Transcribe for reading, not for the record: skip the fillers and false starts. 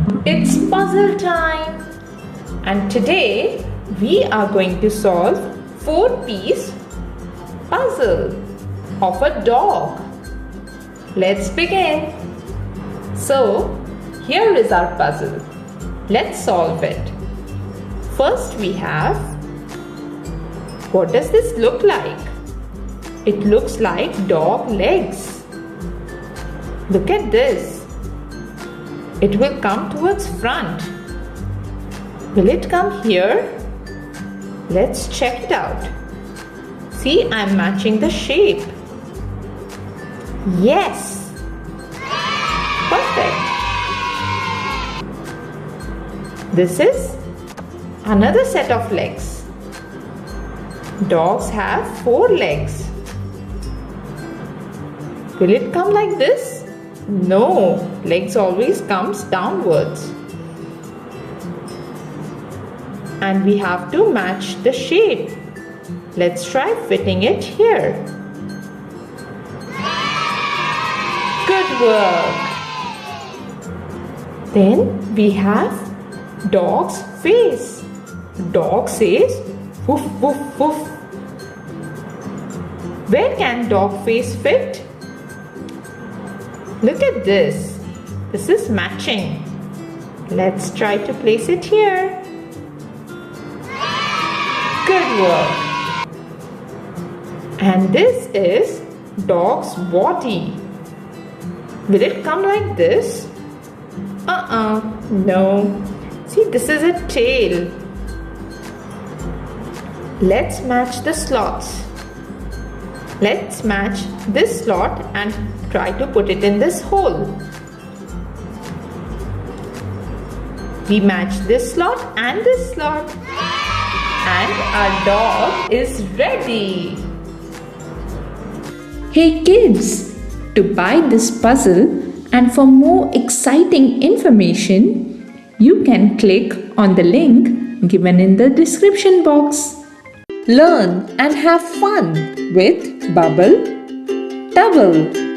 It's puzzle time, and today we are going to solve 4-piece puzzle of a dog. Let's begin. So here is our puzzle. Let's solve it. First we have, what does this look like? It looks like dog legs. Look at this. It will come towards front. Will it come here? Let's check it out. See, I'm matching the shape. Yes! Perfect! This is another set of legs. Dogs have 4 legs. Will it come like this? No, legs always comes downwards. And we have to match the shape. Let's try fitting it here. Good work. Then we have dog's face. Dog says woof woof woof. Where can dog face fit? Look at this. This is matching. Let's try to place it here. Good work. And this is dog's body. Will it come like this? No. See, this is a tail. Let's match the slots. Let's match this slot and try to put it in this hole. We match this slot and this slot. And our dog is ready. Hey kids, to buy this puzzle and for more exciting information, you can click on the link given in the description box. Learn and have fun with Bubble Double.